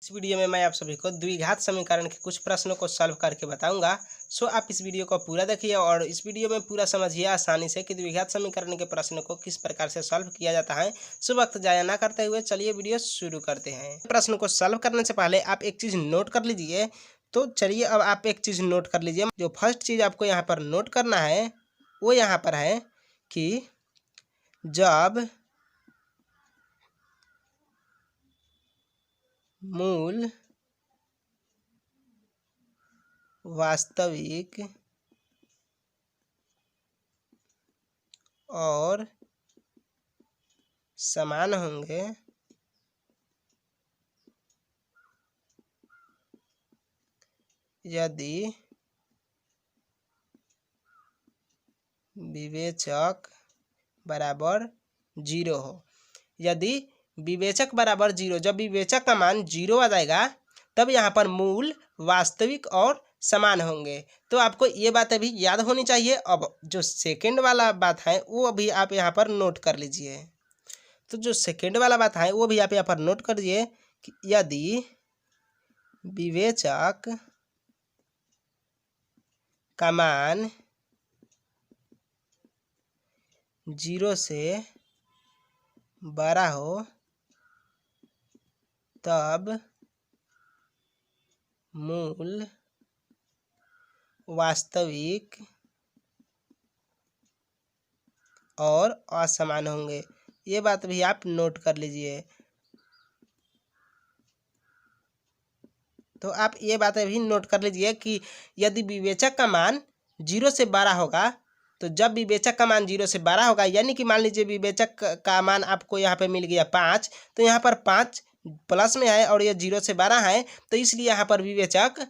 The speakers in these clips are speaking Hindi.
इस वीडियो में मैं आप सभी को द्विघात समीकरण के कुछ प्रश्नों को सॉल्व करके बताऊंगा। सो आप इस वीडियो को पूरा देखिए और इस वीडियो में पूरा समझिए आसानी से कि द्विघात समीकरण के प्रश्नों को किस प्रकार से सॉल्व किया जाता है। सो वक्त जाया ना करते हुए चलिए वीडियो शुरू करते हैं। प्रश्न को सॉल्व करने से पहले आप एक चीज़ नोट कर लीजिए। तो चलिए अब आप एक चीज़ नोट कर लीजिए। जो फर्स्ट चीज़ आपको यहाँ पर नोट करना है वो यहाँ पर है कि जब मूल वास्तविक और समान होंगे यदि विवेचक बराबर जीरो हो। यदि विवेचक बराबर जीरो, जब विवेचक का मान जीरो आ जाएगा तब यहाँ पर मूल वास्तविक और समान होंगे। तो आपको ये बातें भी याद होनी चाहिए। अब जो सेकंड वाला बात है वो अभी आप यहाँ पर नोट कर लीजिए। तो जो सेकंड वाला बात है वो भी आप यहाँ पर नोट कर लीजिए कि यदि विवेचक का मान जीरो से बड़ा हो तब मूल वास्तविक और असमान होंगे। ये बात भी आप नोट कर लीजिए। तो आप ये बातें भी नोट कर लीजिए कि यदि विवेचक का मान जीरो से बड़ा होगा, तो जब विवेचक का मान जीरो से बड़ा होगा यानी कि मान लीजिए विवेचक का मान आपको यहाँ पे मिल गया 5, तो यहाँ पर 5 प्लस में है और ये जीरो से बड़ा है, तो इसलिए यहाँ पर विवेचक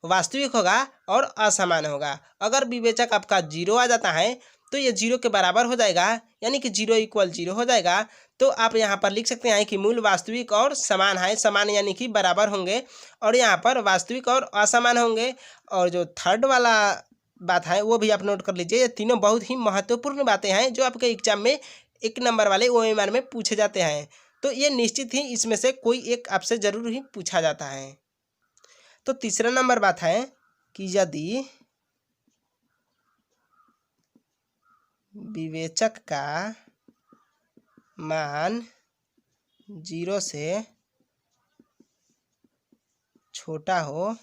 वास्तविक होगा और असमान होगा। अगर विवेचक आपका जीरो आ जाता है तो ये जीरो के बराबर हो जाएगा, यानी कि जीरो इक्वल जीरो हो जाएगा। तो आप यहाँ पर लिख सकते हैं कि मूल वास्तविक और समान है, समान यानी कि बराबर होंगे, और यहाँ पर वास्तविक और असमान होंगे। और जो थर्ड वाला बात है वो भी आप नोट कर लीजिए। ये तीनों बहुत ही महत्वपूर्ण बातें हैं जो आपके एग्जाम में 1 नंबर वाले OMR में पूछे जाते हैं। तो ये निश्चित ही इसमें से कोई एक आपसे जरूर ही पूछा जाता है। तो तीसरा नंबर बात है कि यदि विवेचक का मान जीरो से छोटा हो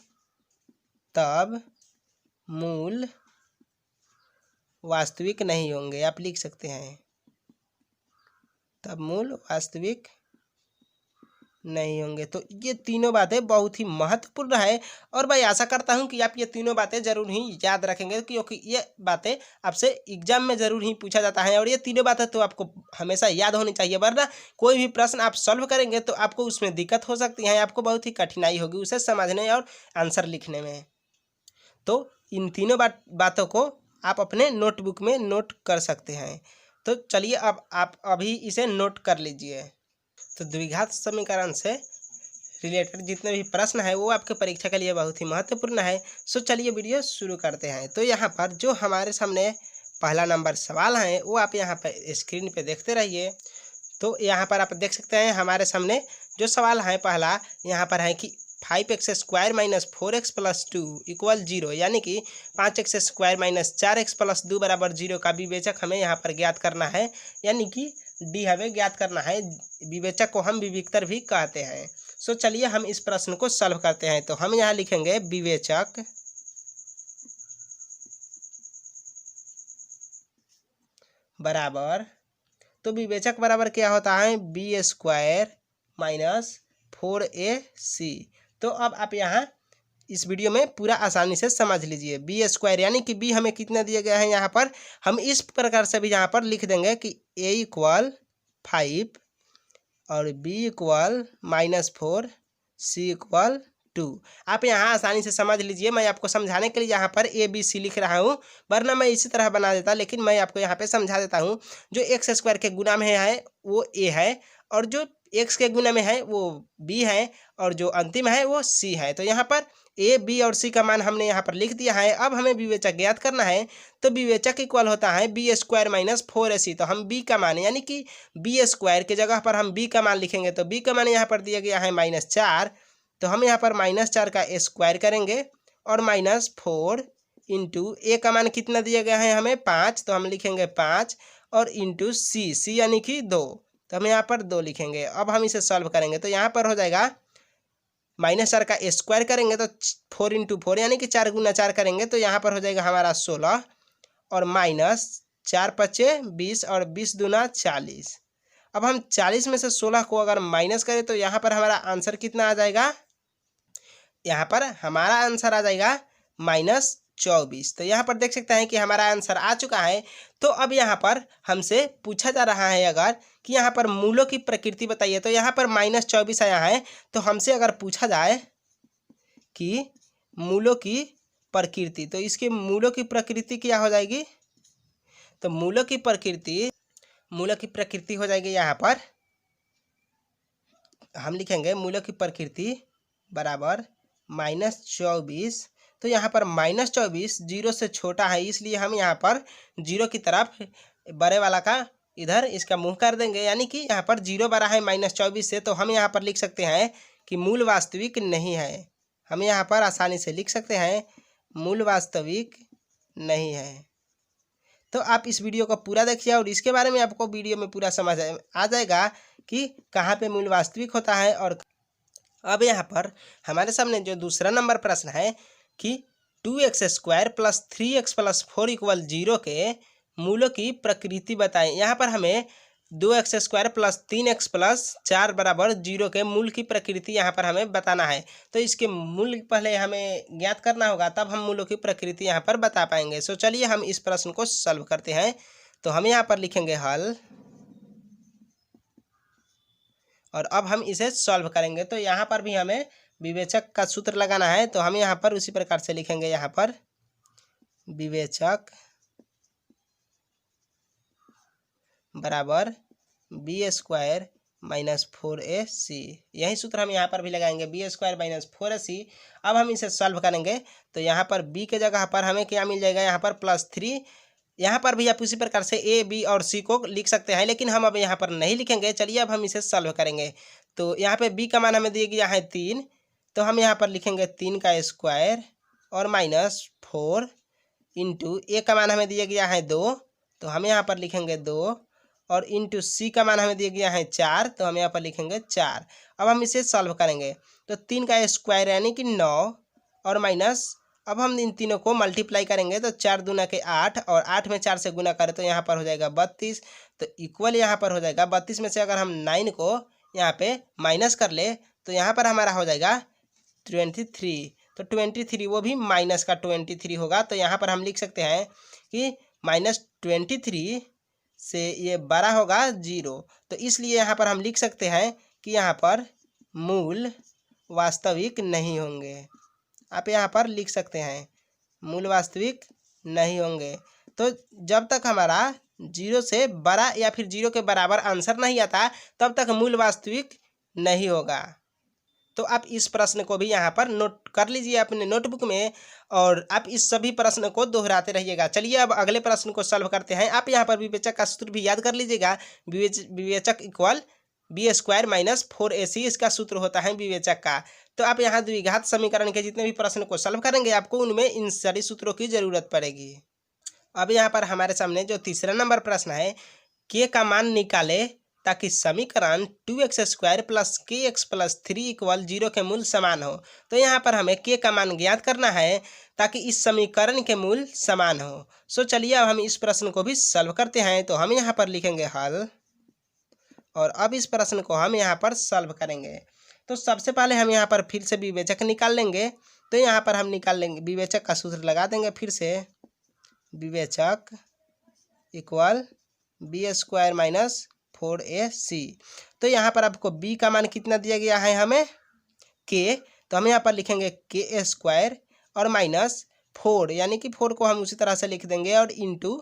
तब मूल वास्तविक नहीं होंगे। आप लिख सकते हैं तब मूल वास्तविक नहीं होंगे। तो ये तीनों बातें बहुत ही महत्वपूर्ण है और मैं आशा करता हूं कि आप ये तीनों बातें जरूर ही याद रखेंगे, क्योंकि ये बातें आपसे एग्जाम में जरूर ही पूछा जाता है। और ये तीनों बातें तो आपको हमेशा याद होनी चाहिए, वरना कोई भी प्रश्न आप सॉल्व करेंगे तो आपको उसमें दिक्कत हो सकती है, आपको बहुत ही कठिनाई होगी उसे समझने और आंसर लिखने में। तो इन तीनों बातों को आप अपने नोटबुक में नोट कर सकते हैं। तो चलिए अब आप अभी इसे नोट कर लीजिए। तो द्विघात समीकरण से रिलेटेड जितने भी प्रश्न है वो आपके परीक्षा के लिए बहुत ही महत्वपूर्ण है। सो चलिए वीडियो शुरू करते हैं। तो यहाँ पर जो हमारे सामने पहला नंबर सवाल है वो आप यहाँ पर स्क्रीन पे देखते रहिए। तो यहाँ पर आप देख सकते हैं हमारे सामने जो सवाल है पहला यहाँ पर है कि 5x² minus 4x plus 2 equal zero, यानी कि 5x² माइनस 4x प्लस 2 बराबर जीरो का विवेचक हमें यहाँ पर ज्ञात करना है, यानी कि डी हमें ज्ञात करना है। विवेचक को हम विविक्तर भी कहते हैं। सो चलिए हम इस प्रश्न को सॉल्व करते हैं। तो हम यहाँ लिखेंगे विवेचक बराबर, तो विवेचक बराबर क्या होता है b² माइनस 4ac। तो अब आप यहाँ इस वीडियो में पूरा आसानी से समझ लीजिए। b² यानी कि b हमें कितना दिया गया है, यहाँ पर हम इस प्रकार से भी यहाँ पर लिख देंगे कि a इक्वल 5 और b इक्वल -4, c इक्वल 2। आप यहाँ आसानी से समझ लीजिए। मैं आपको समझाने के लिए यहाँ पर ABC लिख रहा हूँ, वरना मैं इसी तरह बना देता, लेकिन मैं आपको यहाँ पे समझा देता हूँ। जो x² के गुना में है वो a है, और जो x के गुना में है वो b है, और जो अंतिम है वो c है। तो यहाँ पर a, b और c का मान हमने यहाँ पर लिख दिया है। अब हमें विवेचक ज्ञात करना है। तो विवेचक इक्वल होता है b² माइनस 4ac। तो हम b का मान यानी कि b² के जगह पर हम b का मान लिखेंगे। तो b का मान यहाँ पर दिया गया है -4, तो हम यहाँ पर -4 का स्क्वायर करेंगे और -4 इंटू ए का मान कितना दिया गया है हमें 5, तो हम लिखेंगे 5 और इंटू सी यानी कि 2, तो हम यहाँ पर 2 लिखेंगे। अब हम इसे सॉल्व करेंगे तो यहाँ पर हो जाएगा -4 का स्क्वायर करेंगे तो 4 इंटू 4 यानी कि 4 गुना 4 करेंगे तो यहाँ पर हो जाएगा हमारा 16 और -4 पचे 20 और 20 दूना 40। अब हम 40 में से 16 को अगर माइनस करें तो यहाँ पर हमारा आंसर कितना आ जाएगा, यहाँ पर हमारा आंसर आ जाएगा -24। तो यहाँ पर देख सकते हैं कि हमारा आंसर आ चुका है। तो अब यहाँ पर हमसे पूछा जा रहा है अगर कि यहाँ पर मूलों की प्रकृति बताइए, तो यहाँ पर -24 आया है। तो हमसे अगर पूछा जाए कि मूलों की प्रकृति, तो इसके मूलों की प्रकृति क्या हो जाएगी, तो मूलों की प्रकृति हो जाएगी, यहाँ पर हम लिखेंगे मूलों की प्रकृति बराबर -24। तो यहाँ पर -24 0 से छोटा है, इसलिए हम यहाँ पर 0 की तरफ बड़े वाला का इधर इसका मुंह कर देंगे, यानी कि यहाँ पर 0 बड़ा है -24 से। तो हम यहाँ पर लिख सकते हैं कि मूल वास्तविक नहीं है। हम यहाँ पर आसानी से लिख सकते हैं मूल वास्तविक नहीं है। तो आप इस वीडियो को पूरा देखिए और इसके बारे में आपको वीडियो में पूरा समझ आ जाएगा कि कहाँ पे मूल वास्तविक होता है। और अब यहाँ पर हमारे सामने जो दूसरा नंबर प्रश्न है कि 2x² + 3x + 4 = 0 के मूलों की प्रकृति बताएं। यहाँ पर हमें 2x² + 3x + 4 = 0 के मूल की प्रकृति यहाँ पर हमें बताना है। तो इसके मूल पहले हमें ज्ञात करना होगा, तब हम मूलों की प्रकृति यहाँ पर बता पाएंगे। सो चलिए हम इस प्रश्न को सॉल्व करते हैं। तो हम यहाँ पर लिखेंगे हल और अब हम इसे सॉल्व करेंगे। तो यहाँ पर भी हमें विवेचक का सूत्र लगाना है, तो हम यहाँ पर उसी प्रकार से लिखेंगे। यहाँ पर विवेचक बराबर b² - 4ac, यही सूत्र हम यहाँ पर भी लगाएंगे, b² - 4ac। अब हम इसे सॉल्व करेंगे तो यहाँ पर b के जगह पर हमें क्या मिल जाएगा, यहाँ पर +3। यहाँ पर भी आप उसी प्रकार से a, b और c को लिख सकते हैं, लेकिन हम अब यहाँ पर नहीं लिखेंगे। चलिए अब हम इसे सॉल्व करेंगे। तो यहाँ पे b का मान हमें दिया गया है 3, तो हम यहाँ पर लिखेंगे 3 का स्क्वायर और -4 इंटू a का मान हमें दिया गया है 2, तो हम यहाँ पर लिखेंगे 2 और इंटू c का मान हमें दिया गया है 4, तो हम यहाँ पर लिखेंगे 4। अब हम इसे सॉल्व करेंगे तो 3 का स्क्वायर यानी कि 9 और माइनस, अब हम इन तीनों को मल्टीप्लाई करेंगे तो 4 दूना के 8 और 8 में 4 से गुना करें तो यहाँ पर हो जाएगा 32। तो इक्वल यहाँ पर हो जाएगा 32 में से अगर हम 9 को यहाँ पे माइनस कर ले तो यहाँ पर हमारा हो जाएगा 23। तो 23 वो भी माइनस का 23 होगा। तो यहाँ पर हम लिख सकते हैं कि -23 से ये बड़ा होगा 0, तो इसलिए यहाँ पर हम लिख सकते हैं कि यहाँ पर मूल वास्तविक नहीं होंगे। आप यहाँ पर लिख सकते हैं मूल वास्तविक नहीं होंगे। तो जब तक हमारा 0 से बड़ा या फिर 0 के बराबर आंसर नहीं आता तब तक मूल वास्तविक नहीं होगा। तो आप इस प्रश्न को भी यहाँ पर नोट कर लीजिए अपने नोटबुक में और आप इस सभी प्रश्न को दोहराते रहिएगा। चलिए अब अगले प्रश्न को सॉल्व करते हैं। आप यहाँ पर विवेचक का सूत्र भी याद कर लीजिएगा। विवेचक इक्वल b² - 4ac, इसका सूत्र होता है विवेचक का। तो आप यहाँ द्विघात समीकरण के जितने भी प्रश्न को सॉल्व करेंगे आपको उनमें इन सारी सूत्रों की जरूरत पड़ेगी। अब यहाँ पर हमारे सामने जो तीसरा नंबर प्रश्न है, k का मान निकाले ताकि समीकरण 2x² + kx + 3 = 0 के मूल समान हो। तो यहाँ पर हमें k का मान ज्ञात करना है ताकि इस समीकरण के मूल समान हो। सो चलिए अब हम इस प्रश्न को भी सॉल्व करते हैं। तो हम यहाँ पर लिखेंगे हल और अब इस प्रश्न को हम यहाँ पर सॉल्व करेंगे। तो सबसे पहले हम यहाँ पर फिर से विवेचक निकाल लेंगे। तो यहाँ पर हम निकाल लेंगे, विवेचक का सूत्र लगा देंगे फिर से, विवेचक इक्वल b² - 4ac। तो यहाँ पर आपको b का मान कितना दिया गया है हमें k, तो हम यहाँ पर लिखेंगे k² और -4 यानी कि 4 को हम उसी तरह से लिख देंगे और इंटू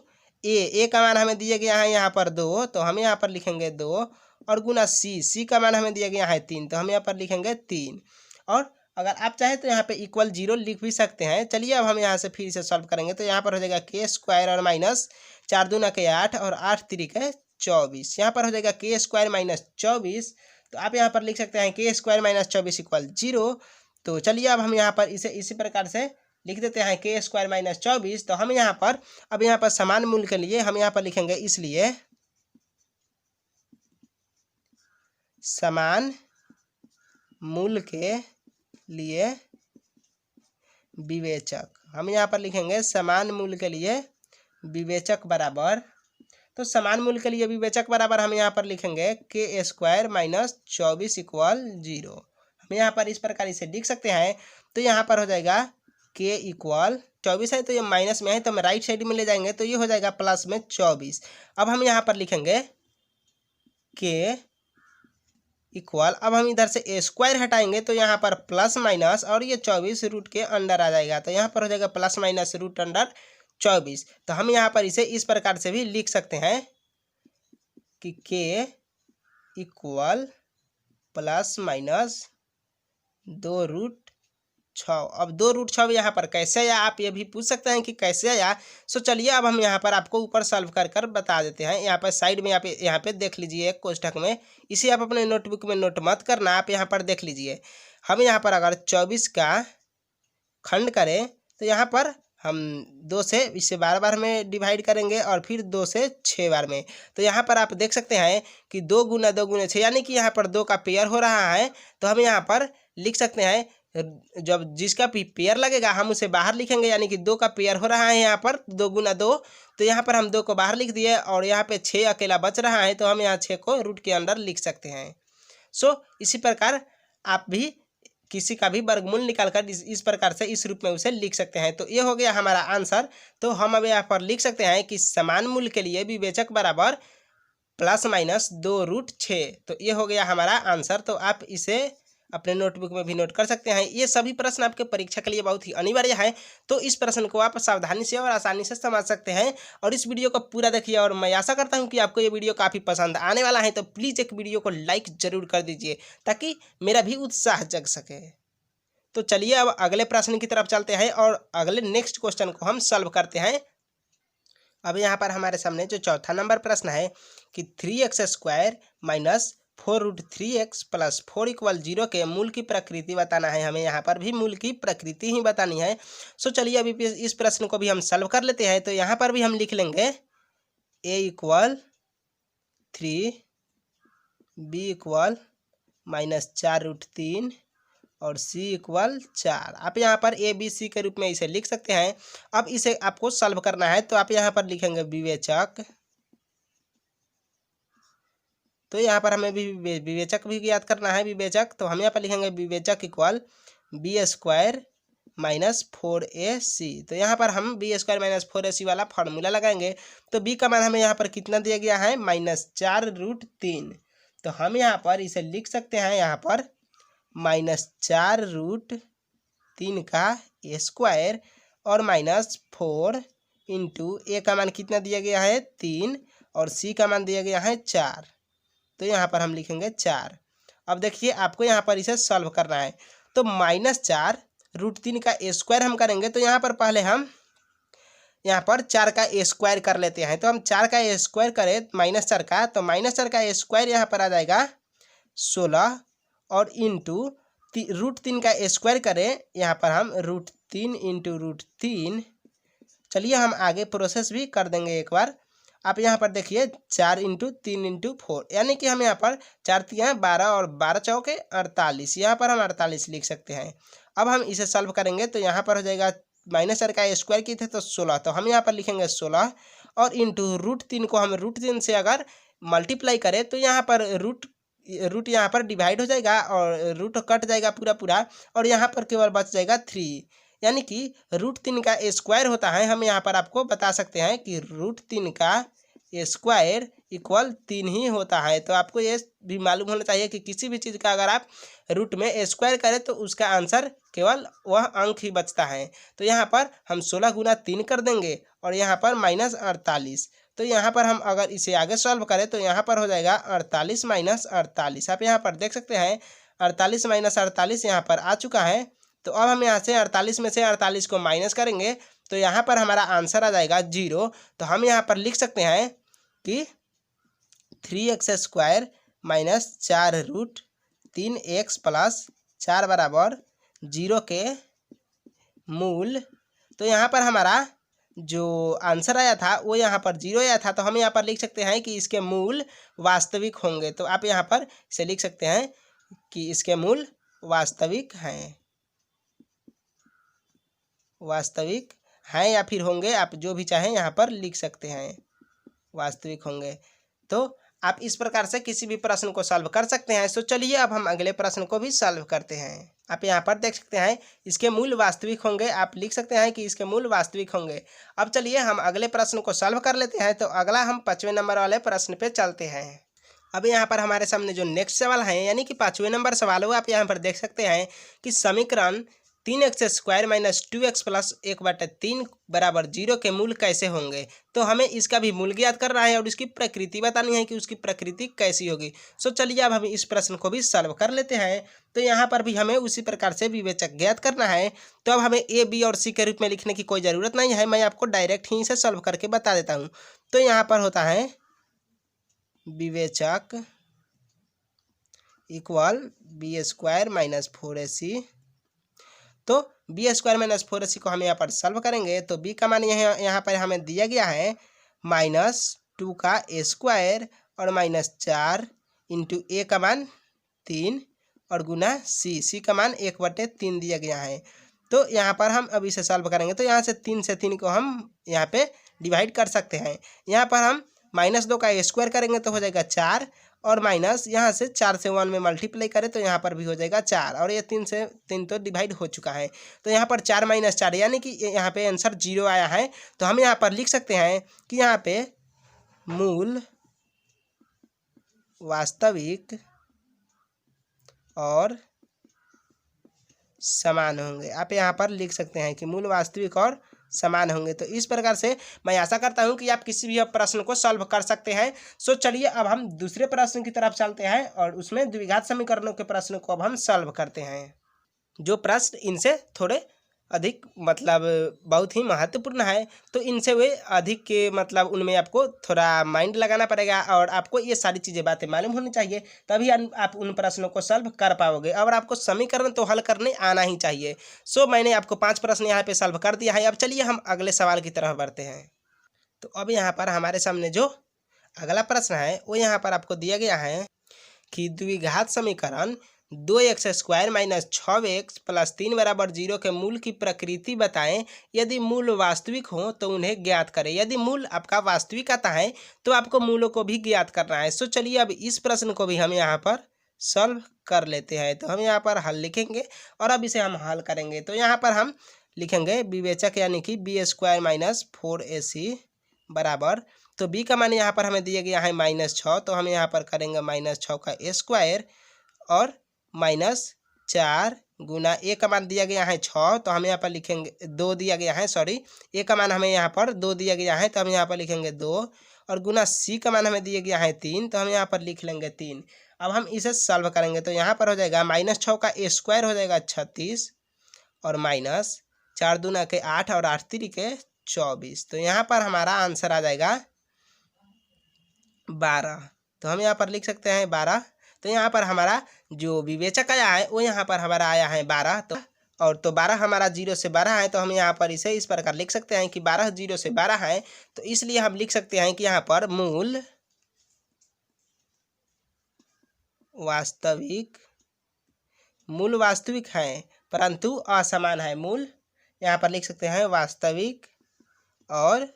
a का मान हमें दिया गया है यहाँ पर 2, तो हम यहाँ पर लिखेंगे 2 और गुना c का मान हमें दिया गया है 3, तो हम यहाँ पर लिखेंगे 3। और अगर आप चाहें तो यहाँ पे इक्वल 0 लिख भी सकते हैं। चलिए अब हम यहाँ से फिर से सॉल्व करेंगे। तो यहाँ पर हो जाएगा k² और -4 दूना के 8 और 8 3 के 24, यहाँ पर हो जाएगा k² - 24। तो आप यहाँ पर लिख सकते हैं के स्क्वायर माइनस 24 इक्वल 0। तो चलिए अब हम यहाँ पर इसे इसी प्रकार से लिख देते हैं के स्क्वायर माइनस 24। तो हम यहाँ पर अब यहाँ पर समान मूल के लिए हम यहाँ पर लिखेंगे, इसलिए समान मूल के लिए विवेचक, हम यहाँ पर लिखेंगे समान मूल के लिए विवेचक बराबर, तो समान मूल के लिए विवेचक बराबर हम यहाँ पर लिखेंगे के स्क्वायर माइनस 24 इक्वल 0। हम यहाँ पर इस प्रकार इसे लिख सकते हैं। तो यहाँ पर हो जाएगा के इक्वल 24 है तो ये माइनस में है तो हम राइट साइड में ले जाएंगे तो ये हो जाएगा प्लस में 24। अब हम यहाँ पर लिखेंगे के इक्वल, अब हम इधर से ए स्क्वायर हटाएंगे तो यहाँ पर प्लस माइनस और ये 24 रूट के अंडर आ जाएगा, तो यहाँ पर हो जाएगा प्लस माइनस रूट अंडर 24। तो हम यहाँ पर इसे इस प्रकार से भी लिख सकते हैं कि के इक्वल प्लस माइनस 2√6। अब 2√6 यहाँ पर कैसे आया, आप ये भी पूछ सकते हैं कि कैसे आया। सो चलिए अब हम यहाँ पर आपको ऊपर सॉल्व कर कर बता देते हैं। यहाँ पर साइड में यहाँ पे देख लीजिए एक कोष्ठक में, इसे आप अपने नोटबुक में नोट मत करना, आप यहाँ पर देख लीजिए। हम यहाँ पर अगर 24 का खंड करें तो यहाँ पर हम 2 से इसे 12 बार में डिवाइड करेंगे और फिर 2 से 6 बार में। तो यहाँ पर आप देख सकते हैं कि 2 गुना 2 गुना 6 यानी कि यहाँ पर 2 का पेयर हो रहा है। तो हम यहाँ पर लिख सकते हैं जब जिसका पेयर लगेगा हम उसे बाहर लिखेंगे, यानी कि 2 का पेयर हो रहा है यहाँ पर 2 गुना 2। तो यहाँ पर हम 2 को बाहर लिख दिए और यहाँ पे 6 अकेला बच रहा है तो हम यहाँ 6 को रूट के अंदर लिख सकते हैं। सो इसी प्रकार आप भी किसी का भी वर्गमूल निकालकर इस प्रकार से इस रूप में उसे लिख सकते हैं। तो ये हो गया हमारा आंसर। तो हम अब यहाँ पर लिख सकते हैं कि समान मूल के लिए विवेचक बराबर प्लस माइनस 2√6। तो ये हो गया हमारा आंसर। तो आप इसे अपने नोटबुक में भी नोट कर सकते हैं। ये सभी प्रश्न आपके परीक्षा के लिए बहुत ही अनिवार्य है, तो इस प्रश्न को आप सावधानी से और आसानी से समझ सकते हैं। और इस वीडियो को पूरा देखिए और मैं आशा करता हूं कि आपको ये वीडियो काफ़ी पसंद आने वाला है। तो प्लीज़ एक वीडियो को लाइक ज़रूर कर दीजिए ताकि मेरा भी उत्साह जग सके। तो चलिए अब अगले प्रश्न की तरफ चलते हैं और अगले नेक्स्ट क्वेश्चन को हम सॉल्व करते हैं। अब यहाँ पर हमारे सामने जो चौथा नंबर प्रश्न है कि 3x² minus 4√3x plus 4 equal 0 के मूल की प्रकृति बताना है। हमें यहाँ पर भी मूल की प्रकृति ही बतानी है। सो चलिए अभी इस प्रश्न को भी हम सॉल्व कर लेते हैं। तो यहाँ पर भी हम लिख लेंगे a equal 3, b equal minus 4√3 और c इक्वल 4। आप यहाँ पर a b c के रूप में इसे लिख सकते हैं। अब इसे आपको सॉल्व करना है तो आप यहाँ पर लिखेंगे विवेचक। तो यहाँ पर हमें भी विवेचक भी याद करना है, विवेचक। तो हम यहाँ पर लिखेंगे विवेचक इक्वल b² माइनस 4ac। तो यहाँ पर हम b² माइनस 4ac वाला फार्मूला लगाएंगे। तो b का मान हमें यहाँ पर कितना दिया गया है, -4√3। तो हम यहाँ पर इसे लिख सकते हैं यहाँ पर -4√3 का स्क्वायर और -4 इंटू ए का मान कितना दिया गया है 3 और सी का मान दिया गया है 4। तो यहाँ पर हम लिखेंगे 4। अब देखिए आपको यहाँ पर इसे सॉल्व करना है। तो -4√3 का स्क्वायर हम करेंगे तो यहाँ पर पहले हम यहाँ पर 4 का स्क्वायर कर लेते हैं। तो हम 4 का स्क्वायर करें -4 का, तो -4 का स्क्वायर यहाँ पर आ जाएगा 16 और इंटू √3 का स्क्वायर करें यहाँ पर हम √3 इंटू √3। चलिए हम आगे प्रोसेस भी कर देंगे एक बार। आप यहाँ पर देखिए 4 इंटू 3 इंटू 4 यानी कि हम यहाँ पर 4 3 12 और 12 चौके 48, यहाँ पर हम 48 लिख सकते हैं। अब हम इसे सॉल्व करेंगे तो यहाँ पर हो जाएगा -4 का स्क्वायर किए थे तो 16, तो हम यहाँ पर लिखेंगे 16 और इंटू √3 को हम √3 से अगर मल्टीप्लाई करें तो यहाँ पर रूट यहाँ पर डिवाइड हो जाएगा और रूट कट जाएगा पूरा और यहाँ पर केवल बच जाएगा 3, यानी कि √3 का स्क्वायर होता है। हम यहाँ पर आपको बता सकते हैं कि √3 का स्क्वायर इक्वल 3 ही होता है। तो आपको ये भी मालूम होना चाहिए कि किसी भी चीज़ का अगर आप रूट में स्क्वायर करें तो उसका आंसर केवल वह अंक ही बचता है। तो यहाँ पर हम 16 गुना 3 कर देंगे और यहाँ पर -48। तो यहाँ पर हम अगर इसे आगे सॉल्व करें तो यहाँ पर हो जाएगा 48 - 48। आप यहाँ पर देख सकते हैं 48 - 48 यहाँ पर आ चुका है। तो अब हम यहाँ से 48 में से 48 को माइनस करेंगे तो यहाँ पर हमारा आंसर आ जाएगा 0। तो हम यहाँ पर लिख सकते हैं कि 3x² माइनस 4√3x प्लस 4 बराबर 0 के मूल। तो यहाँ पर हमारा जो आंसर आया था वो यहाँ पर 0 आया था, तो हम यहाँ पर लिख सकते हैं कि इसके मूल वास्तविक होंगे। तो आप यहाँ पर इसे लिख सकते हैं कि इसके मूल वास्तविक हैं, वास्तविक हैं या फिर होंगे, आप जो भी चाहें यहाँ पर लिख सकते हैं, वास्तविक होंगे। तो आप इस प्रकार से किसी भी प्रश्न को सॉल्व कर सकते हैं। सो चलिए अब हम अगले प्रश्न को भी सॉल्व करते हैं। आप यहाँ पर देख सकते हैं इसके मूल वास्तविक होंगे, आप लिख सकते हैं कि इसके मूल वास्तविक होंगे। अब चलिए हम अगले प्रश्न को सॉल्व कर लेते हैं। तो अगला हम 5वें नंबर वाले प्रश्न पे चलते हैं। अब यहाँ पर हमारे सामने जो नेक्स्ट सवाल है यानी कि 5वें नंबर सवाल हो, आप यहाँ पर देख सकते हैं कि समीकरण 3x² माइनस 2x प्लस 1/3 बराबर 0 के मूल कैसे होंगे। तो हमें इसका भी मूल ज्ञात करना है और इसकी प्रकृति बतानी है कि उसकी प्रकृति कैसी होगी। सो चलिए अब हम इस प्रश्न को भी सॉल्व कर लेते हैं। तो यहाँ पर भी हमें उसी प्रकार से विवेचक ज्ञात करना है। तो अब हमें ए, बी और सी के रूप में लिखने की कोई ज़रूरत नहीं है, मैं आपको डायरेक्ट ही इसे सॉल्व करके बता देता हूँ। तो यहाँ पर होता है विवेचक इक्वल b² माइनस 4ac। तो b² माइनस 4ac को हम यहाँ पर सॉल्व करेंगे। तो b का मान यहाँ पर हमें दिया गया है -2 का a² और -4 इंटू a का मान 3 और गुना c का मान 1/3 दिया गया है। तो यहाँ पर हम अब इसे सॉल्व करेंगे। तो यहाँ से 3 से 3 को हम यहाँ पे डिवाइड कर सकते हैं। यहाँ पर हम -2 का a² करेंगे तो हो जाएगा 4 और माइनस यहाँ से 4 से 1 में मल्टीप्लाई करें तो यहाँ पर भी हो जाएगा 4 और ये 3 से 3 तो डिवाइड हो चुका है। तो यहाँ पर 4 - 4 यानी कि यहाँ पे आंसर 0 आया है। तो हम यहाँ पर लिख सकते हैं कि यहाँ पे मूल वास्तविक और समान होंगे। आप यहाँ पर लिख सकते हैं कि मूल वास्तविक और समान होंगे। तो इस प्रकार से मैं आशा करता हूँ कि आप किसी भी प्रश्न को सॉल्व कर सकते हैं। सो चलिए अब हम दूसरे प्रश्न की तरफ चलते हैं और उसमें द्विघात समीकरणों के प्रश्न को अब हम सॉल्व करते हैं। जो प्रश्न इनसे थोड़े अधिक मतलब बहुत ही महत्वपूर्ण है, तो इनसे वे अधिक के मतलब उनमें आपको थोड़ा माइंड लगाना पड़ेगा और आपको ये सारी चीज़ें बातें मालूम होनी चाहिए, तभी आप उन प्रश्नों को सॉल्व कर पाओगे। और आपको समीकरण तो हल करने आना ही चाहिए। सो मैंने आपको 5 प्रश्न यहाँ पे सॉल्व कर दिया है। अब चलिए हम अगले सवाल की तरफ बढ़ते हैं। तो अब यहाँ पर हमारे सामने जो अगला प्रश्न है वो यहाँ पर आपको दिया गया है कि द्विघात समीकरण 2x² माइनस 6x प्लस 3 बराबर 0 के मूल की प्रकृति बताएं। यदि मूल वास्तविक हो तो उन्हें ज्ञात करें। यदि मूल आपका वास्तविक आता है तो आपको मूलों को भी ज्ञात करना है। सो चलिए अब इस प्रश्न को भी हम यहाँ पर सॉल्व कर लेते हैं। तो हम यहाँ पर हल लिखेंगे और अब इसे हम हल करेंगे। तो यहाँ पर हम लिखेंगे विवेचक यानी कि b² माइनस 4ac बराबर, तो b का मान यहाँ पर हमें दिया गया है -6, तो हम यहाँ पर करेंगे -6 का a² और -4 गुना a का मान दिया गया है 6, तो हम यहाँ पर लिखेंगे 2 दिया गया है, सॉरी a का मान हमें यहाँ पर 2 दिया गया है, तो हम यहाँ पर लिखेंगे 2 और गुना c का मान हमें दिया गया है 3, तो हम यहाँ पर लिख लेंगे 3। अब हम इसे सॉल्व करेंगे तो यहाँ पर हो जाएगा -6 का a² हो जाएगा 36 और -4 दूना के 8 और 8 3 के 24। तो यहाँ पर हमारा आंसर आ जाएगा 12। तो हम यहाँ पर लिख सकते हैं 12। तो यहाँ पर हमारा जो विवेचक आया है वो यहाँ पर हमारा आया है 12। तो 12 हमारा 0 से 12 है, तो हम यहाँ पर इसे इस प्रकार लिख सकते हैं कि 12 0 से 12 है। तो इसलिए हम लिख सकते हैं कि यहाँ पर मूल वास्तविक है परंतु असमान है। मूल यहाँ पर लिख सकते हैं वास्तविक और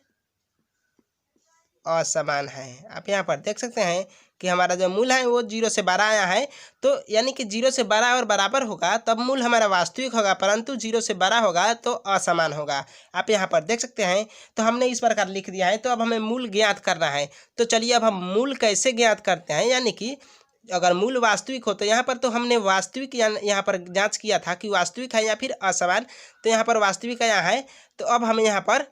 असमान है। आप यहाँ पर देख सकते हैं कि हमारा जो मूल है वो 0 से 12 आया है, तो यानी कि 0 से 12 और बराबर होगा तब मूल हमारा वास्तविक होगा, परंतु 0 से 12 होगा तो असमान होगा। आप यहाँ पर देख सकते हैं। तो हमने इस प्रकार लिख दिया है। तो अब हमें मूल ज्ञात करना है। तो चलिए अब हम मूल कैसे ज्ञात करते हैं, यानी कि अगर मूल वास्तविक हो तो यहाँ पर तो हमने वास्तविक यहाँ पर जाँच किया था कि वास्तविक है या फिर असमान, तो यहाँ पर वास्तविक आया है। तो अब हमें यहाँ पर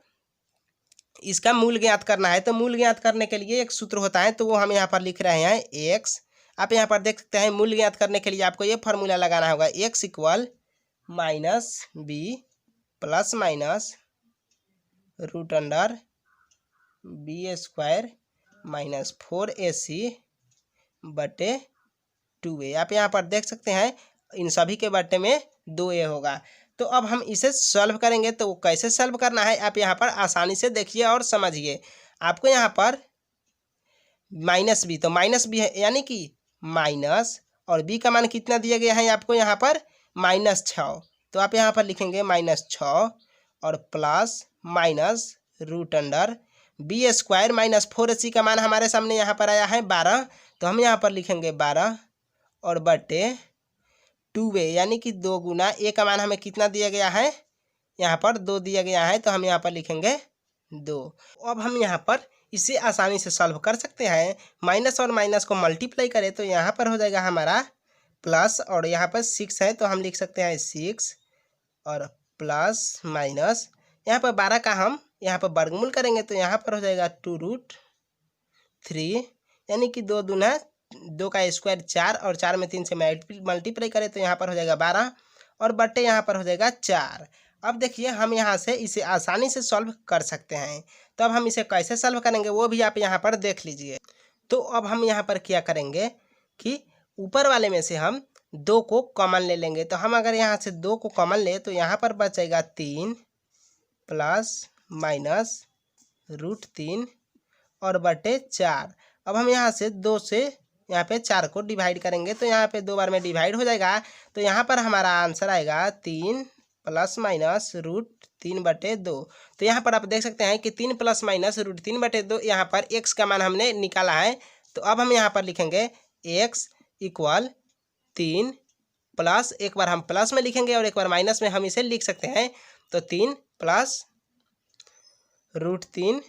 इसका मूल ज्ञात करना है। तो मूल ज्ञात करने के लिए एक सूत्र होता है, तो वो हम यहाँ पर लिख रहे हैं x। आप यहाँ पर देख सकते हैं मूल ज्ञात करने के लिए आपको ये फार्मूला लगाना होगा, x equal -b plus minus √b² minus 4ac बटे 2a। आप यहाँ पर देख सकते हैं इन सभी के बटे में 2a होगा। तो अब हम इसे सॉल्व करेंगे, तो कैसे सॉल्व करना है आप यहाँ पर आसानी से देखिए और समझिए। आपको यहाँ पर माइनस बी, तो माइनस बी है यानी कि माइनस, और बी का मान कितना दिया गया है आपको यहाँ पर -6। तो आप यहाँ पर लिखेंगे -6 और plus minus root under B square minus 4ac का मान हमारे सामने यहाँ पर आया है 12। तो हम यहाँ पर लिखेंगे 12 और बटे 2a यानी कि 2 गुना a का मान हमें कितना दिया गया है यहाँ पर 2 दिया गया है, तो हम यहाँ पर लिखेंगे 2। अब हम यहाँ पर इसे आसानी से सॉल्व कर सकते हैं। माइनस और माइनस को मल्टीप्लाई करें तो यहाँ पर हो जाएगा हमारा प्लस, और यहाँ पर 6 है तो हम लिख सकते हैं 6 और प्लस माइनस यहाँ पर 12 का हम यहाँ पर वर्गमूल करेंगे तो यहाँ पर हो जाएगा 2√3 यानी कि 2 दूना 2 का स्क्वायर 4 और 4 में 3 से मल्टीप्लाई करें तो यहाँ पर हो जाएगा 12 और बटे यहाँ पर हो जाएगा 4। अब देखिए हम यहाँ से इसे आसानी से सॉल्व कर सकते हैं। तो अब हम इसे कैसे सॉल्व करेंगे वो भी आप यहाँ पर देख लीजिए। तो अब हम यहाँ पर क्या करेंगे कि ऊपर वाले में से हम 2 को कॉमन ले लेंगे। तो हम अगर यहाँ से 2 को कॉमन ले तो यहाँ पर बचेगा 3 प्लस माइनस √3 और बटे 4। अब हम यहाँ से 2 से यहाँ पे 4 को डिवाइड करेंगे तो यहाँ पे 2 बार में डिवाइड हो जाएगा। तो यहाँ पर हमारा आंसर आएगा 3 प्लस माइनस √3 बटे 2। तो यहाँ पर आप देख सकते हैं कि 3 प्लस माइनस √3 बटे 2, यहाँ पर x का मान हमने निकाला है। तो अब हम यहाँ पर लिखेंगे x इक्वल 3 प्लस, एक बार हम प्लस में लिखेंगे और एक बार माइनस में हम इसे लिख सकते हैं। तो 3 प्लस √3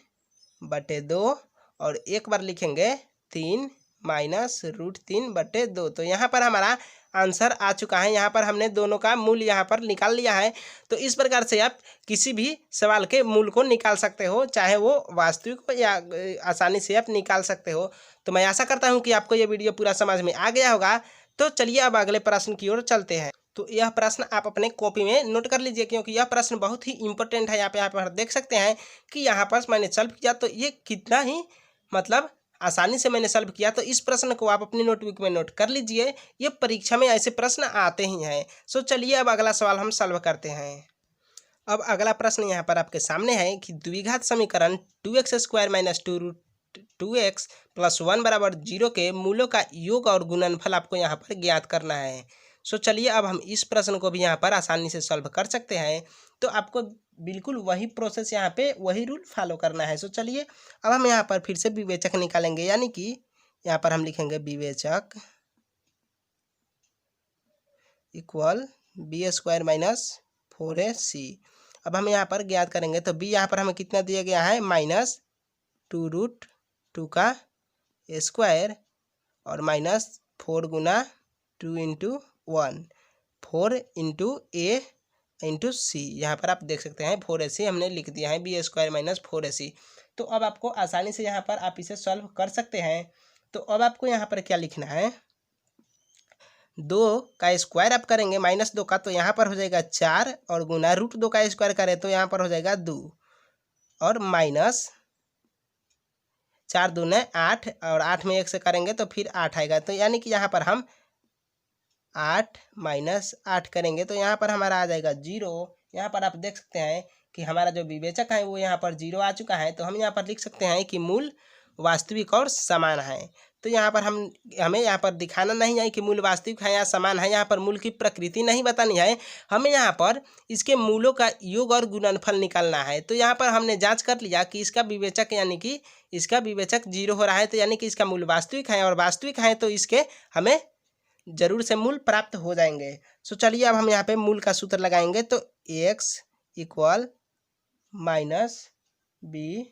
बटे 2 और एक बार लिखेंगे 3 माइनस √3 बटे 2। तो यहाँ पर हमारा आंसर आ चुका है। यहाँ पर हमने दोनों का मूल यहाँ पर निकाल लिया है। तो इस प्रकार से आप किसी भी सवाल के मूल को निकाल सकते हो, चाहे वो वास्तविक हो या आसानी से आप निकाल सकते हो। तो मैं आशा करता हूँ कि आपको ये वीडियो पूरा समझ में आ गया होगा। तो चलिए अब अगले प्रश्न की ओर चलते हैं। तो यह प्रश्न आप अपने कॉपी में नोट कर लीजिए क्योंकि यह प्रश्न बहुत ही इंपॉर्टेंट है। यहाँ पर देख सकते हैं कि यहाँ पर मैंने सॉल्व किया तो ये कितना ही मतलब आसानी से मैंने सॉल्व किया। तो इस प्रश्न को आप अपनी नोटबुक में नोट कर लीजिए, ये परीक्षा में ऐसे प्रश्न आते ही हैं। सो चलिए अब अगला सवाल हम सॉल्व करते हैं। अब अगला प्रश्न यहाँ पर आपके सामने है कि द्विघात समीकरण 2x² माइनस 2x प्लस 1 बराबर 0 के मूलों का योग और गुणनफल आपको यहाँ पर ज्ञात करना है। सो चलिए अब हम इस प्रश्न को भी यहाँ पर आसानी से सॉल्व कर सकते हैं। तो आपको बिल्कुल वही प्रोसेस यहाँ पे वही रूल फॉलो करना है। सो चलिए अब हम यहाँ पर फिर से विवेचक निकालेंगे, यानी कि यहाँ पर हम लिखेंगे विवेचक इक्वल b² माइनस 4ac। अब हम यहाँ पर ज्ञात करेंगे तो b यहाँ पर हमें कितना दिया गया है -2√2 का स्क्वायर और -4 गुना 2 × 1 4 × a × c। यहाँ पर आप देख सकते हैं 4ac हमने लिख दिया है b² माइनस 4ac। तो अब आपको आसानी से यहाँ पर आप इसे सॉल्व कर सकते हैं। तो अब आपको यहाँ पर क्या लिखना है, 2 का स्क्वायर आप करेंगे -2 का तो यहाँ पर हो जाएगा 4 और गुना √2 का स्क्वायर करें तो यहाँ पर हो जाएगा 2 और माइनस 4 दूने 8 और 8 में 1 से करेंगे तो फिर 8 आएगा। तो यानी कि यहाँ पर हम 8 माइनस 8 करेंगे तो यहाँ पर हमारा आ जाएगा 0। यहाँ पर आप देख सकते हैं कि हमारा जो विवेचक है वो यहाँ पर 0 आ चुका है। तो हम यहाँ पर लिख सकते हैं कि मूल वास्तविक और समान है। तो यहाँ पर हमें यहाँ पर दिखाना नहीं है कि मूल वास्तविक है या समान है, यहाँ पर मूल की प्रकृति नहीं बतानी है, हमें यहाँ पर इसके मूलों का योग और गुणनफल निकालना है। तो यहाँ पर हमने जांच कर लिया कि इसका विवेचक यानी कि इसका विवेचक 0 हो रहा है, तो यानी कि इसका मूल वास्तविक है और वास्तविक है तो इसके हमें जरूर से मूल प्राप्त हो जाएंगे। सो चलिए अब हम यहाँ पे मूल का सूत्र लगाएंगे। तो x इक्वल -b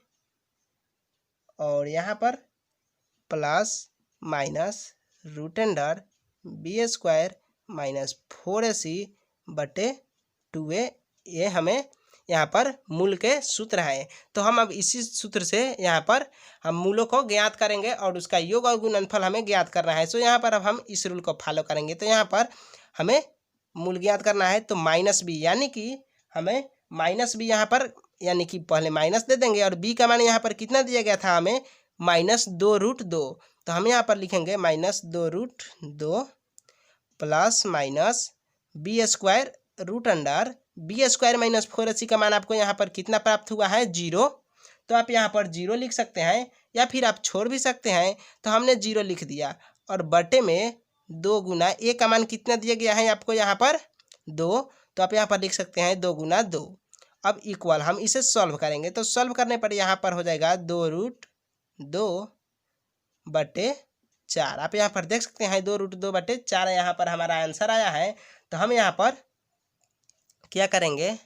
और यहाँ पर plus minus √under b² minus 4ac बटे 2a, ये हमें यहाँ पर मूल के सूत्र है। तो हम अब इसी सूत्र से यहाँ पर हम मूलों को ज्ञात करेंगे और उसका योग और गुणनफल हमें ज्ञात करना है। सो यहाँ पर अब हम इस रूल को फॉलो करेंगे। तो यहाँ पर हमें मूल ज्ञात करना है तो -b यानी कि हमें -b यहाँ पर यानी कि पहले माइनस दे देंगे और b का मान यहाँ पर कितना दिया गया था हमें -2√2। तो हम यहाँ पर लिखेंगे -2√2 plus minus B square root under B square minus 4ac का मान आपको यहाँ पर कितना प्राप्त हुआ है 0। तो आप यहाँ पर 0 लिख सकते हैं या फिर आप छोड़ भी सकते हैं। तो हमने 0 लिख दिया और बटे में 2 गुना ए का मान कितना दिया गया है आपको यहाँ पर 2। तो आप यहाँ पर लिख सकते हैं 2 गुना 2। अब इक्वल हम इसे सॉल्व करेंगे तो सॉल्व करने पर यहाँ पर हो जाएगा 2√2 बटे 4। आप यहाँ पर देख सकते हैं 2√2 बटे 4 यहाँ पर हमारा आंसर आया है। तो हम यहाँ पर क्या करेंगे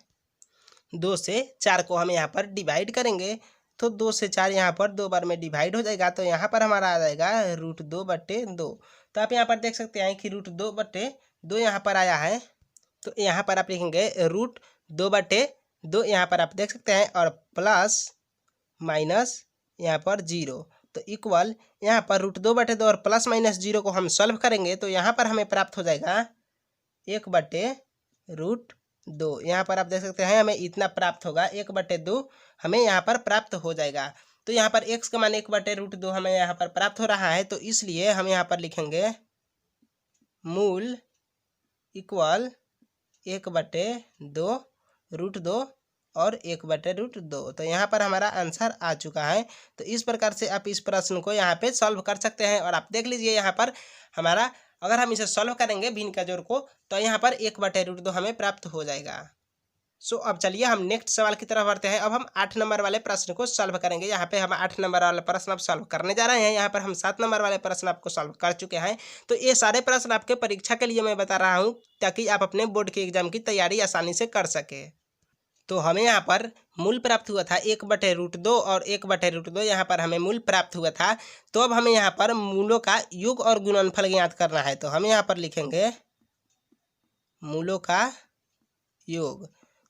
2 से 4 को हम यहाँ पर डिवाइड करेंगे। तो 2 से 4 यहाँ पर 2 बार में डिवाइड हो जाएगा। तो यहाँ पर हमारा आ जाएगा √2 बटे 2। तो आप यहाँ पर देख सकते हैं कि √2 बटे 2 यहाँ पर आया है। तो यहाँ पर आप लिखेंगे √2 बटे 2 यहाँ पर आप देख सकते हैं और प्लस माइनस यहाँ पर 0। तो इक्वल यहाँ पर √2 बटे 2 और प्लस माइनस 0 को हम सॉल्व करेंगे तो यहाँ पर हमें प्राप्त हो जाएगा 1 बटे √2। यहाँ पर आप देख सकते हैं हमें इतना प्राप्त होगा 1 बटे 2 हमें यहाँ पर प्राप्त हो जाएगा। तो यहाँ पर x का मान 1 बटे √2 हमें यहाँ पर प्राप्त हो रहा है। तो इसलिए हम यहाँ पर लिखेंगे मूल इक्वल 1 बटे 2 √2 और 1 बटे √2। तो यहाँ पर हमारा आंसर आ चुका है। तो इस प्रकार से आप इस प्रश्न को यहाँ पे सॉल्व कर सकते हैं। और आप देख लीजिए यहाँ पर हमारा अगर हम इसे सॉल्व करेंगे भिन्न का जोड़ को तो यहाँ पर 1 बटे √2 हमें प्राप्त हो जाएगा। सो अब चलिए हम नेक्स्ट सवाल की तरफ बढ़ते हैं। अब हम 8 नंबर वाले प्रश्न को सॉल्व करेंगे। यहाँ पे हम 8 नंबर वाले प्रश्न अब सॉल्व करने जा रहे हैं। यहाँ पर हम 7 नंबर वाले प्रश्न आपको सॉल्व कर चुके हैं। तो ये सारे प्रश्न आपके परीक्षा के लिए मैं बता रहा हूँ ताकि आप अपने बोर्ड के एग्जाम की तैयारी आसानी से कर सके। तो हमें यहाँ पर मूल प्राप्त हुआ था 1 बटे √2 और 1 बटे √2 यहाँ पर हमें मूल प्राप्त हुआ था। तो अब हमें यहाँ पर मूलों का योग और गुणनफल ज्ञात करना है। तो हम यहाँ पर लिखेंगे मूलों का योग।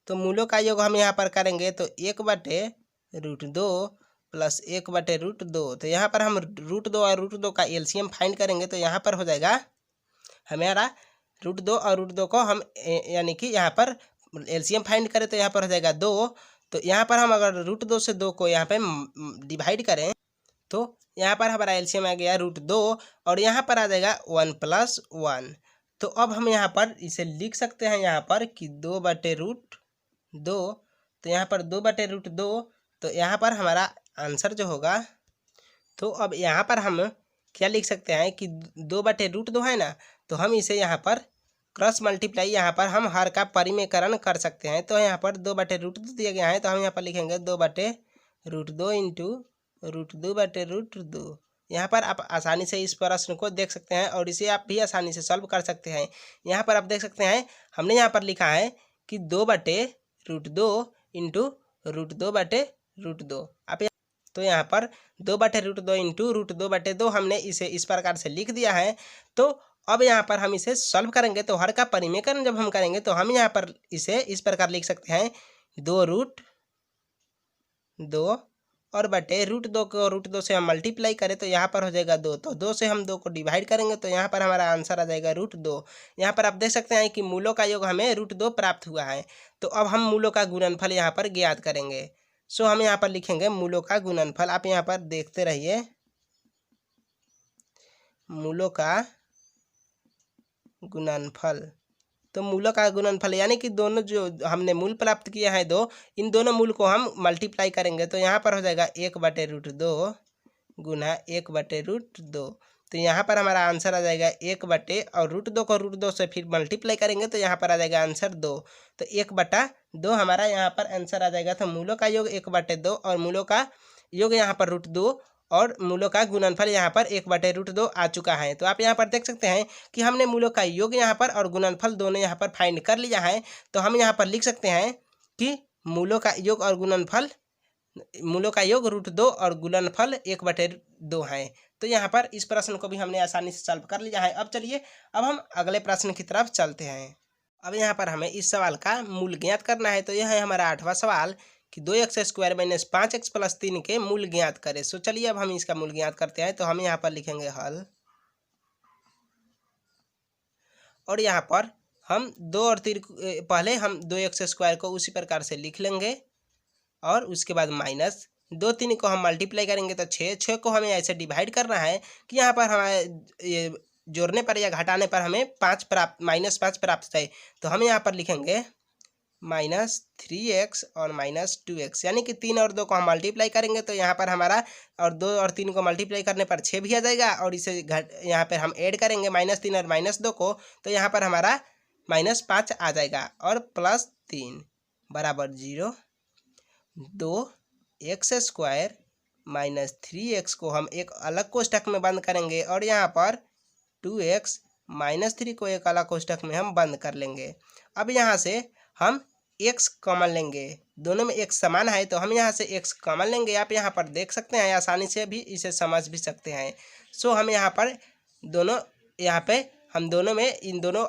तो मूलों का योग हम यहाँ पर करेंगे तो 1 बटे √2 प्लस 1 बटे √2। तो यहाँ पर हम √2 और √2 का एलसीएम फाइंड करेंगे। तो यहाँ पर हो जाएगा हमारा √2 और √2 को हम यानी कि यहाँ पर एलसीएम फाइंड करें तो यहाँ पर हो जाएगा 2। तो यहाँ पर हम अगर √2 से 2 को यहाँ पे डिवाइड करें तो यहाँ पर हमारा एलसीएम आ गया √2 और यहाँ पर आ जाएगा 1 + 1। तो अब हम यहाँ पर इसे लिख सकते हैं यहाँ पर कि 2 बटे √2। तो यहाँ पर 2 बटे √2। तो यहाँ पर हमारा आंसर जो होगा तो अब यहाँ पर हम क्या लिख सकते हैं कि 2 बटे √2 है ना। तो हम इसे यहाँ पर क्रॉस मल्टीप्लाई यहाँ पर हम हर का परिमेयकरण कर सकते हैं। तो यहाँ पर 2 बटे √2 दिया गया है। तो हम यहाँ पर लिखेंगे 2 बटे √2 इंटू √2 बटे √2। यहाँ पर आप आसानी से इस प्रश्न को देख सकते हैं और इसे आप भी आसानी से सॉल्व कर सकते हैं। यहाँ पर आप देख सकते हैं हमने यहाँ पर लिखा है कि 2 बटे √2 इंटू √2 बटे √2। आप तो यहाँ पर 2 बटे √2 इंटू √2 बटे 2 हमने इसे इस प्रकार से लिख दिया है। तो अब यहाँ पर हम इसे सॉल्व करेंगे तो हर का परिमेयकरण जब हम करेंगे तो हम यहाँ पर इसे इस प्रकार लिख सकते हैं 2√2 और बटे √2 को √2 से हम मल्टीप्लाई करें तो यहाँ पर हो जाएगा 2। तो 2 से हम 2 को डिवाइड करेंगे तो यहाँ पर हमारा आंसर आ जाएगा √2। यहाँ पर आप देख सकते हैं कि मूलों का योग हमें √2 प्राप्त हुआ है। तो अब हम मूलों का गुणनफल यहाँ पर ज्ञात करेंगे। सो हम यहाँ पर लिखेंगे मूलों का गुणनफल। आप यहाँ पर देखते रहिए मूलों का गुणनफल। तो मूलों का गुणनफल यानी कि दोनों जो हमने मूल प्राप्त किया है दो, इन दोनों मूल को हम मल्टीप्लाई करेंगे तो यहाँ पर हो जाएगा 1 बटे √2 गुना 1 बटे √2। तो यहाँ पर हमारा आंसर आ जाएगा 1 बटे और √2 को √2 से फिर मल्टीप्लाई करेंगे तो यहाँ पर आ जाएगा आंसर 2। तो 1/2 हमारा यहाँ पर आंसर आ जाएगा। तो मूलों का योग 1/2 और मूलों का योग यहाँ पर √2 और मूलों का गुणनफल यहाँ पर 1 बटे √2 आ चुका है। तो आप यहाँ पर देख सकते हैं कि हमने मूलों का योग यहाँ पर और गुणनफल दोनों यहाँ पर फाइंड कर लिया है। तो हम यहाँ पर लिख सकते हैं कि मूलों का योग और गुणनफल मूलों का योग √2 और गुणनफल 1 बटे 2 है। तो यहाँ पर इस प्रश्न को भी हमने आसानी से सॉल्व कर लिया है। अब चलिए अब हम अगले प्रश्न की तरफ चलते हैं। अब यहाँ पर हमें इस सवाल का मूल ज्ञात करना है। तो यह है हमारा 8वां सवाल कि 2x² - 5x + 3 के मूल ज्ञात करें। सो चलिए अब हम इसका मूल ज्ञात करते हैं। तो हम यहाँ पर लिखेंगे हल और यहाँ पर हम 2 और 3 पहले हम 2x² को उसी प्रकार से लिख लेंगे और उसके बाद माइनस दो तीन को हम मल्टीप्लाई करेंगे तो छः, छः को हमें ऐसे डिवाइड करना है कि यहाँ पर हमारे ये जोड़ने पर या घटाने पर हमें -5 प्राप्त है। तो हम यहाँ पर लिखेंगे -3x और -2x, यानी कि 3 और 2 को हम मल्टीप्लाई करेंगे तो यहाँ पर हमारा, और 2 और 3 को मल्टीप्लाई करने पर 6 भी आ जाएगा, और इसे यहाँ पर हम ऐड करेंगे -3 और -2 को, तो यहाँ पर हमारा -5 आ जाएगा, और +3 बराबर 0। 2x² -3x को हम एक अलग कोष्ठक में बंद करेंगे, और यहाँ पर 2x -3 को एक अलग कोष्ठक में हम बंद कर लेंगे। अब यहाँ से हम x कॉमन लेंगे, दोनों में x समान है तो हम यहाँ से x कॉमन लेंगे। आप यहाँ पर देख सकते हैं, आसानी से भी इसे समझ भी सकते हैं। सो हम यहाँ पर दोनों, यहाँ पे हम दोनों में, इन दोनों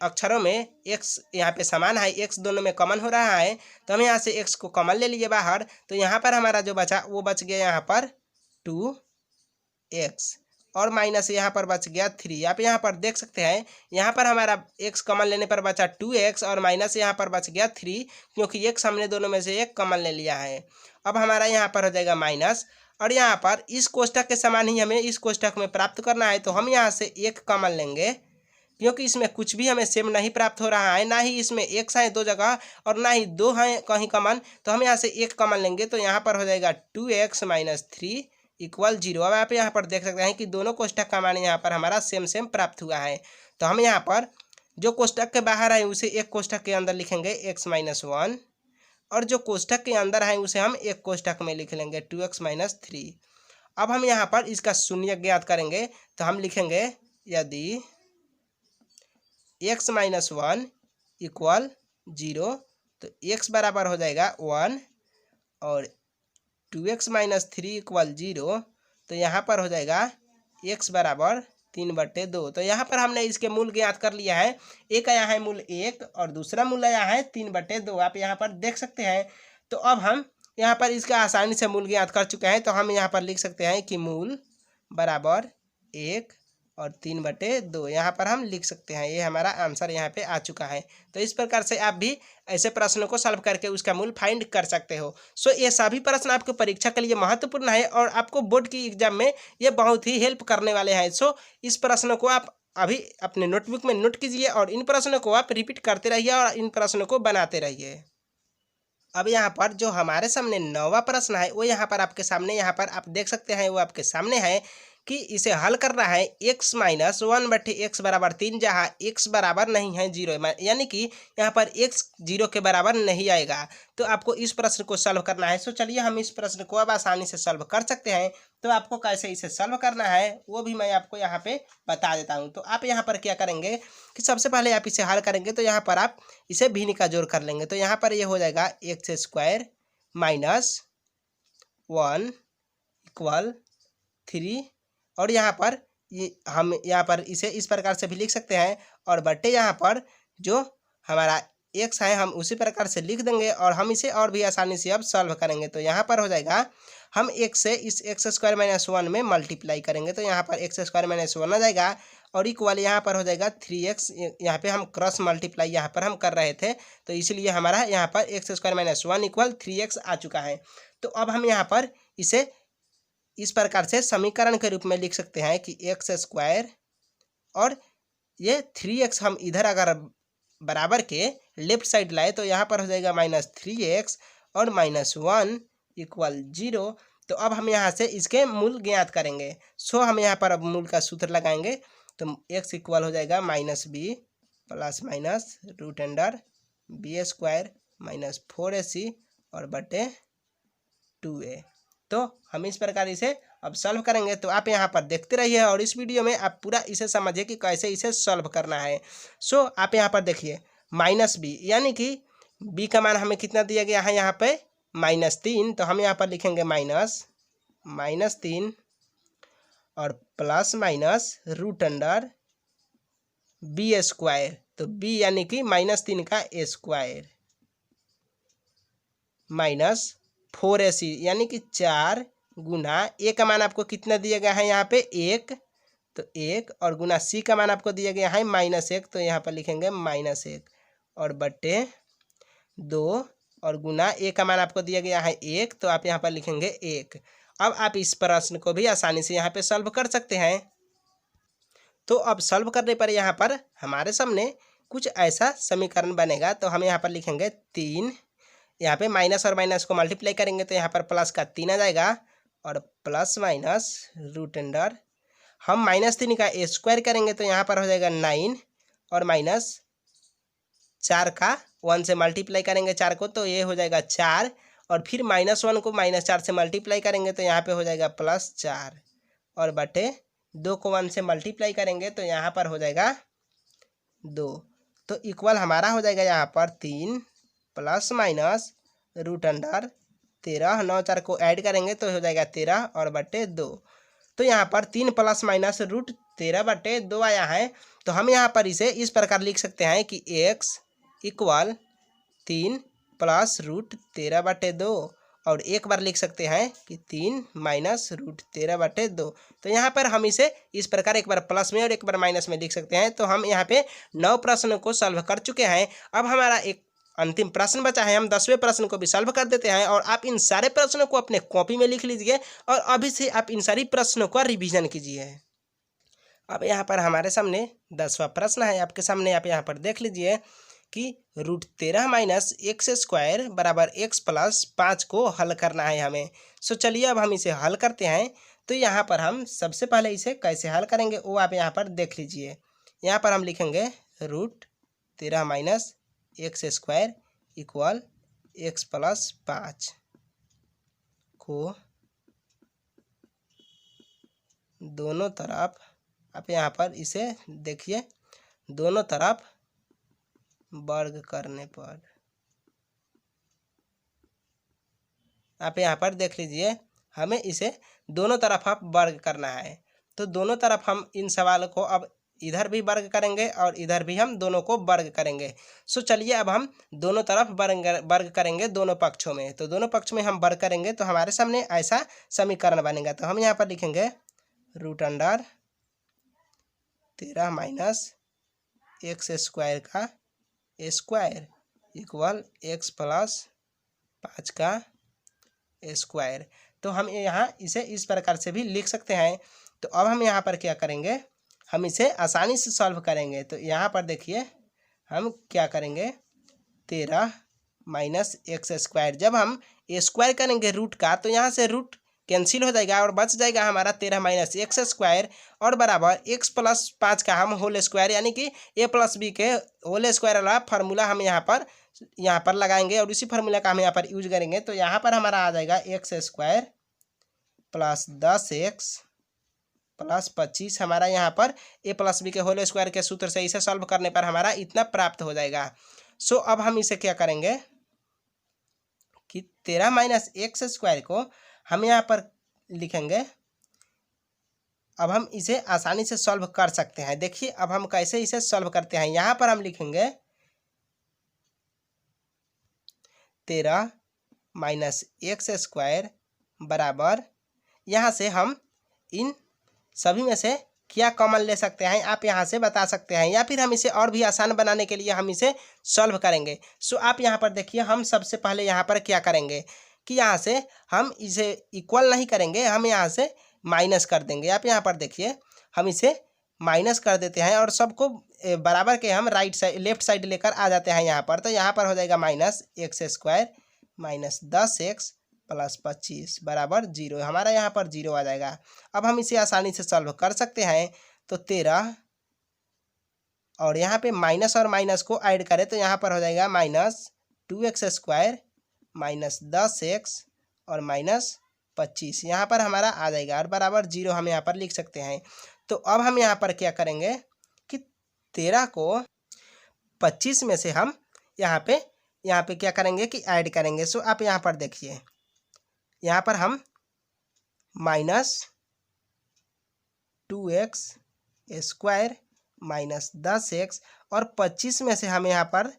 अक्षरों में x यहाँ पे समान है, x दोनों में कॉमन हो रहा है, तो हम यहाँ से x को कॉमन ले लीजिए बाहर। तो यहाँ पर हमारा जो बचा वो बच गया यहाँ पर 2x, और माइनस यहाँ पर बच गया 3। आप यहाँ पर देख सकते हैं, यहाँ पर हमारा x कॉमन लेने पर बचा 2x, और माइनस यहाँ पर बच गया 3, क्योंकि x हमने दोनों में से एक कॉमन ले लिया है। अब हमारा यहाँ पर हो जाएगा माइनस, और यहाँ पर इस कोष्ठक के समान ही हमें इस कोष्ठक में प्राप्त करना है, तो हम यहाँ से एक कॉमन लेंगे, क्योंकि इसमें कुछ भी हमें सेम नहीं प्राप्त हो रहा है, ना ही इसमें x है 2 जगह और ना ही 2 हैं कहीं कॉमन, तो हम यहाँ से एक कॉमन लेंगे। तो यहाँ पर हो जाएगा 2x - 3 = 0। अब आप यहाँ पर देख सकते हैं कि दोनों कोष्ठक का मान यहाँ पर हमारा सेम प्राप्त हुआ है। तो हम यहाँ पर जो कोष्ठक के बाहर है उसे एक कोष्ठक के अंदर लिखेंगे x - 1, और जो कोष्ठक के अंदर है उसे हम एक कोष्ठक में लिख लेंगे 2x - 3। अब हम यहाँ पर इसका शून्य ज्ञात करेंगे, तो हम लिखेंगे यदि x - 1 = 0 तो x बराबर हो जाएगा 1, और 2x - 3 = 0 तो यहाँ पर हो जाएगा x बराबर 3/2। तो यहाँ पर हमने इसके मूल ज्ञात कर लिया है। एक आया है मूल 1 और दूसरा मूल आया है 3/2। आप यहाँ पर देख सकते हैं। तो अब हम यहाँ पर इसका आसानी से मूल ज्ञात कर चुके हैं, तो हम यहाँ पर लिख सकते हैं कि मूल बराबर 1 और 3/2 यहाँ पर हम लिख सकते हैं। ये हमारा आंसर यहाँ पे आ चुका है। तो इस प्रकार से आप भी ऐसे प्रश्नों को सॉल्व करके उसका मूल फाइंड कर सकते हो। सो ये सभी प्रश्न आपके परीक्षा के लिए महत्वपूर्ण है और आपको बोर्ड की एग्जाम में ये बहुत ही हेल्प करने वाले हैं। सो इस प्रश्नों को आप अभी अपने नोटबुक में नोट कीजिए और इन प्रश्नों को आप रिपीट करते रहिए और इन प्रश्नों को बनाते रहिए। अब यहाँ पर जो हमारे सामने 9वां प्रश्न है वो यहाँ पर आपके सामने, यहाँ पर आप देख सकते हैं, वो आपके सामने है कि इसे हल करना है। x - 1/x बराबर 3, जहाँ x बराबर नहीं है 0, यानी कि यहाँ पर x 0 के बराबर नहीं आएगा। तो आपको इस प्रश्न को सॉल्व करना है। सो चलिए हम इस प्रश्न को अब आसानी से सॉल्व कर सकते हैं। तो आपको कैसे इसे सॉल्व करना है वो भी मैं आपको यहाँ पे बता देता हूँ। तो आप यहाँ पर क्या करेंगे कि सबसे पहले आप इसे हल करेंगे, तो यहाँ पर आप इसे भिन्न का जोड़ कर लेंगे। तो यहाँ पर ये हो जाएगा x² - 1 = 3, और यहाँ पर ये हम यहाँ पर इसे इस प्रकार से भी लिख सकते हैं, और बट्टे यहाँ पर जो हमारा x है हम उसी प्रकार से लिख देंगे, और हम इसे और भी आसानी से अब सॉल्व करेंगे। तो यहाँ पर हो जाएगा, हम x से इस x² - 1 में मल्टीप्लाई करेंगे, तो यहाँ पर x² - 1 आ जाएगा, और इक्वल यहाँ पर हो जाएगा 3x। यहाँ पे हम क्रॉस मल्टीप्लाई यहाँ पर हम कर रहे थे, तो इसलिए हमारा यहाँ पर x² - 1 = 3x आ चुका है। तो अब हम यहाँ पर इसे इस प्रकार से समीकरण के रूप में लिख सकते हैं कि x² और ये 3x हम इधर अगर बराबर के लेफ्ट साइड लाए तो यहाँ पर हो जाएगा -3x और -1 = 0। तो अब हम यहाँ से इसके मूल ज्ञात करेंगे। सो हम यहाँ पर अब मूल का सूत्र लगाएंगे, तो x इक्वल हो जाएगा -b ± √b² - 4ac और बटे 2a। तो हम इस प्रकार इसे अब सॉल्व करेंगे। तो आप यहाँ पर देखते रहिए और इस वीडियो में आप पूरा इसे समझिए कि कैसे इसे सॉल्व करना है। सो आप यहाँ पर देखिए -b, यानी कि b का मान हमें कितना दिया गया है यहाँ पे -3, तो हम यहाँ पर लिखेंगे -3 और प्लस माइनस √b²। तो b यानी कि -3 का स्क्वायर -4ac यानी कि 4 गुना a का मान आपको कितना दिया गया है यहाँ पे 1, तो 1 और गुना c का मान आपको दिया गया है -1, तो यहाँ पर लिखेंगे -1 और बटे 2 और गुना ए का मान आपको दिया गया है 1, तो आप यहाँ पर लिखेंगे 1। अब आप इस प्रश्न को भी आसानी से यहाँ पे सॉल्व कर सकते हैं। तो अब सॉल्व करने पर यहाँ पर हमारे सामने कुछ ऐसा समीकरण बनेगा। तो हम यहाँ पर लिखेंगे 3, यहाँ पे माइनस और माइनस को मल्टीप्लाई करेंगे तो यहाँ पर प्लस का 3 आ जाएगा, और प्लस माइनस रूट अंडर हम -3 का स्क्वायर करेंगे तो यहाँ पर हो जाएगा 9, और माइनस 4 का 1 से मल्टीप्लाई करेंगे 4 को तो ये हो जाएगा 4, और फिर -1 को -4 से मल्टीप्लाई करेंगे तो यहाँ पे हो जाएगा +4, और बटे 2 को 1 से मल्टीप्लाई करेंगे तो यहाँ पर हो जाएगा 2। तो इक्वल हमारा हो जाएगा यहाँ पर 3 प्लस माइनस रूट अंडर 13, 9 4 को ऐड करेंगे तो हो जाएगा 13 और बटे 2। तो यहाँ पर 3 प्लस माइनस रूट 13 बटे 2 आया है। तो हम यहाँ पर इसे इस प्रकार लिख सकते हैं कि x इक्वल 3 प्लस रूट 13 बटे 2, और एक बार लिख सकते हैं कि 3 माइनस रूट 13 बटे 2। तो यहाँ पर हम इसे इस प्रकार एक बार प्लस में और एक बार माइनस में लिख सकते हैं। तो हम यहाँ पे 9 प्रश्नों को सॉल्व कर चुके हैं। अब हमारा एक अंतिम प्रश्न बचा है, हम 10वें प्रश्न को भी सॉल्व कर देते हैं। और आप इन सारे प्रश्नों को अपने कॉपी में लिख लीजिए और अभी से आप इन सारी प्रश्नों का रिवीजन कीजिए। अब यहाँ पर हमारे सामने 10वां प्रश्न है आपके सामने, आप यहाँ पर देख लीजिए कि √13 माइनस एक्स स्क्वायर बराबर x प्लस 5 को हल करना है हमें। सो चलिए अब हम इसे हल करते हैं। तो यहाँ पर हम सबसे पहले इसे कैसे हल करेंगे वो आप यहाँ पर देख लीजिए। यहाँ पर हम लिखेंगे √13 minus x square equal x plus 5 को दोनों तरफ आप यहाँ पर इसे देखिए, दोनों तरफ वर्ग करने पर आप यहाँ पर देख लीजिए, हमें इसे दोनों तरफ आप वर्ग करना है। तो दोनों तरफ हम इन सवाल को अब इधर भी वर्ग करेंगे और इधर भी हम दोनों को वर्ग करेंगे। सो चलिए अब हम दोनों तरफ वर्ग करेंगे दोनों पक्षों में। तो दोनों पक्ष में हम वर्ग करेंगे तो हमारे सामने ऐसा समीकरण बनेगा। तो हम यहाँ पर लिखेंगे √13 माइनस एक्स स्क्वायर का स्क्वायर इक्वल x प्लस 5 का स्क्वायर। तो हम यहाँ इसे इस प्रकार से भी लिख सकते हैं। तो अब हम यहाँ पर क्या करेंगे, हम इसे आसानी से सॉल्व करेंगे। तो यहाँ पर देखिए हम क्या करेंगे, 13 माइनस एक्स स्क्वायर, जब हम स्क्वायर करेंगे रूट का तो यहाँ से रूट कैंसिल हो जाएगा और बच जाएगा हमारा 13 माइनस एक्स स्क्वायर, और बराबर x प्लस 5 का हम होल स्क्वायर यानी कि a प्लस बी के होल स्क्वायर वाला फार्मूला हम यहाँ पर लगाएंगे और इसी फार्मूला का हम यहाँ पर यूज करेंगे। तो यहाँ पर हमारा आ जाएगा x square plus 10x plus 25, हमारा यहाँ पर a प्लस बी के होल स्क्वायर के सूत्र से इसे सॉल्व करने पर हमारा इतना प्राप्त हो जाएगा। सो अब हम इसे क्या करेंगे कि 13 माइनस एक्स स्क्वायर को हम यहाँ पर लिखेंगे। अब हम इसे आसानी से सॉल्व कर सकते हैं। देखिए अब हम कैसे इसे सॉल्व करते हैं। यहाँ पर हम लिखेंगे 13 माइनस एक्स स्क्वायर बराबर, यहाँ से हम इन सभी में से क्या कॉमन ले सकते हैं आप यहाँ से बता सकते हैं, या फिर हम इसे और भी आसान बनाने के लिए हम इसे सॉल्व करेंगे। सो आप यहाँ पर देखिए, हम सबसे पहले यहाँ पर क्या करेंगे कि यहाँ से हम इसे इक्वल नहीं करेंगे, हम यहाँ से माइनस कर देंगे। आप यहाँ पर देखिए हम इसे माइनस कर देते हैं और सबको बराबर के हम राइट साइड लेफ्ट साइड लेकर आ जाते हैं यहाँ पर। तो यहाँ पर हो जाएगा minus x square minus 10x plus 25 बराबर 0, हमारा यहाँ पर 0 आ जाएगा। अब हम इसे आसानी से सॉल्व कर सकते हैं। तो 13 और यहाँ पे माइनस और माइनस को ऐड करें तो यहाँ पर हो जाएगा minus 2x square minus 10x और माइनस 25, यहाँ पर हमारा आ जाएगा और बराबर 0 हम यहाँ पर लिख सकते हैं। तो अब हम यहाँ पर क्या करेंगे कि 13 को 25 में से हम यहाँ पे क्या करेंगे कि ऐड करेंगे। सो आप यहाँ पर देखिए, यहाँ पर हम minus 2x square minus 10x और 25 में से हम यहाँ पर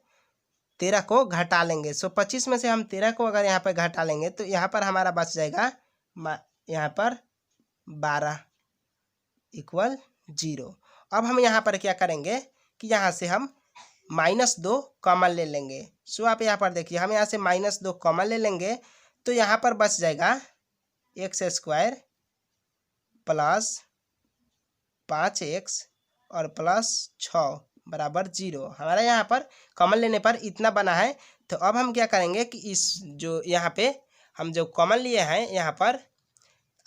13 को घटा लेंगे। सो 25 में से हम 13 को अगर यहाँ पर घटा लेंगे तो यहाँ पर हमारा बच जाएगा यहाँ पर 12 इक्वल 0। अब हम यहाँ पर क्या करेंगे कि यहाँ से हम -2 कॉमन ले लेंगे। सो आप यहाँ पर देखिए, हम यहाँ से -2 कॉमन ले लेंगे तो यहाँ पर बच जाएगा x² प्लस 5x और प्लस 6 बराबर 0। हमारा यहाँ पर कॉमन लेने पर इतना बना है। तो अब हम क्या करेंगे कि इस जो यहाँ पे हम जो कॉमन लिए हैं यहाँ पर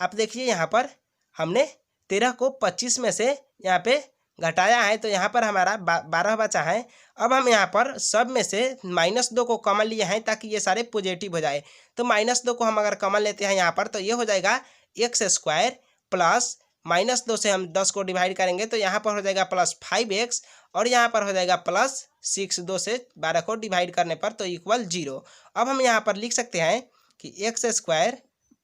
आप देखिए, यहाँ पर हमने 13 को 25 में से यहाँ पे घटाया है तो यहाँ पर हमारा 12 बचा है। अब हम यहाँ पर सब में से -2 को कॉमन लिए हैं ताकि ये सारे पॉजिटिव हो जाए। तो -2 को हम अगर कॉमन लेते हैं यहाँ पर तो ये हो जाएगा x² प्लस -2 से हम 10 को डिवाइड करेंगे तो यहाँ पर हो जाएगा प्लस 5x और यहाँ पर हो जाएगा प्लस 6। 2 से 12 को डिवाइड करने पर तो इक्वल 0। अब हम यहाँ पर लिख सकते हैं कि x²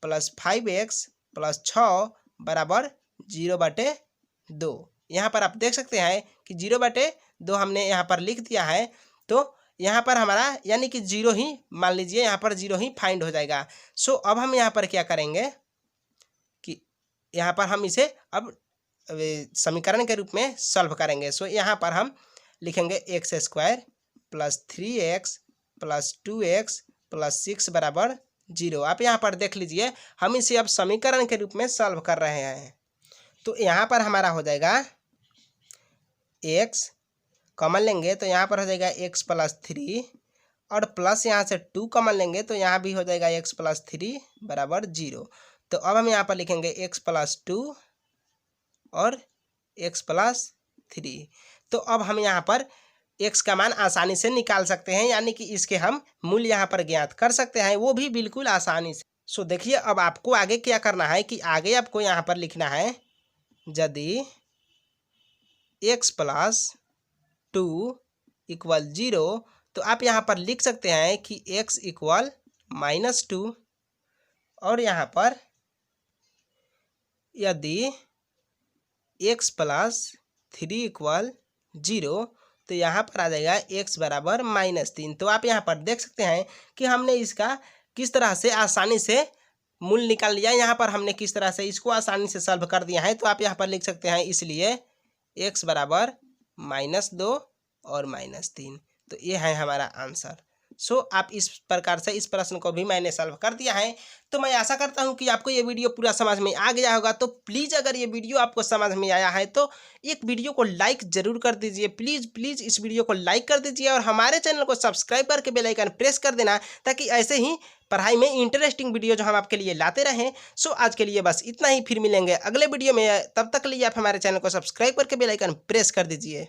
प्लस 5x प्लस 6 बराबर 0/2। यहाँ पर आप देख सकते हैं कि 0/2 हमने यहाँ पर लिख दिया है। तो यहाँ पर हमारा यानी कि 0 ही मान लीजिए, यहाँ पर 0 ही फाइंड हो जाएगा। सो अब हम यहाँ पर क्या करेंगे कि यहाँ पर हम इसे अब समीकरण के रूप में सॉल्व करेंगे। सो यहाँ पर हम लिखेंगे x² plus 3x plus 2x plus 6 बराबर 0। आप यहाँ पर देख लीजिए, हम इसे अब समीकरण के रूप में सॉल्व कर रहे हैं। तो यहाँ पर हमारा हो जाएगा x कॉमन लेंगे तो यहाँ पर हो जाएगा x प्लस 3 और प्लस यहाँ से 2 कॉमन लेंगे तो यहाँ भी हो जाएगा x प्लस 3 बराबर 0। तो अब हम यहाँ पर लिखेंगे x प्लस 2 और x प्लस 3। तो अब हम यहाँ पर x का मान आसानी से निकाल सकते हैं, यानी कि इसके हम मूल्य यहाँ पर ज्ञात कर सकते हैं, वो भी बिल्कुल आसानी से। सो देखिए, अब आपको आगे क्या करना है कि आगे आपको यहाँ पर लिखना है यदि x प्लस 2 इक्वल 0 तो आप यहाँ पर लिख सकते हैं कि x इक्वल -2 और यहाँ पर यदि x प्लस 3 इक्वल 0 तो यहाँ पर आ जाएगा x बराबर -3। तो आप यहाँ पर देख सकते हैं कि हमने इसका किस तरह से आसानी से मूल निकाल लिया। यहाँ पर हमने किस तरह से इसको आसानी से सॉल्व कर दिया है। तो आप यहाँ पर लिख सकते हैं इसलिए x बराबर -2 और -3। तो ये है हमारा आंसर। सो आप इस प्रकार से इस प्रश्न को भी मैंने सॉल्व कर दिया है। तो मैं आशा करता हूं कि आपको ये वीडियो पूरा समझ में आ गया होगा। तो प्लीज़ अगर ये वीडियो आपको समझ में आया है तो एक वीडियो को लाइक ज़रूर कर दीजिए। प्लीज़ इस वीडियो को लाइक कर दीजिए और हमारे चैनल को सब्सक्राइब करके बेल आइकन प्रेस कर देना, ताकि ऐसे ही पढ़ाई में इंटरेस्टिंग वीडियो जो हम आपके लिए लाते रहें। सो आज के लिए बस इतना ही, फिर मिलेंगे अगले वीडियो में। तब तक के लिए आप हमारे चैनल को सब्सक्राइब करके बेल आइकन प्रेस कर दीजिए।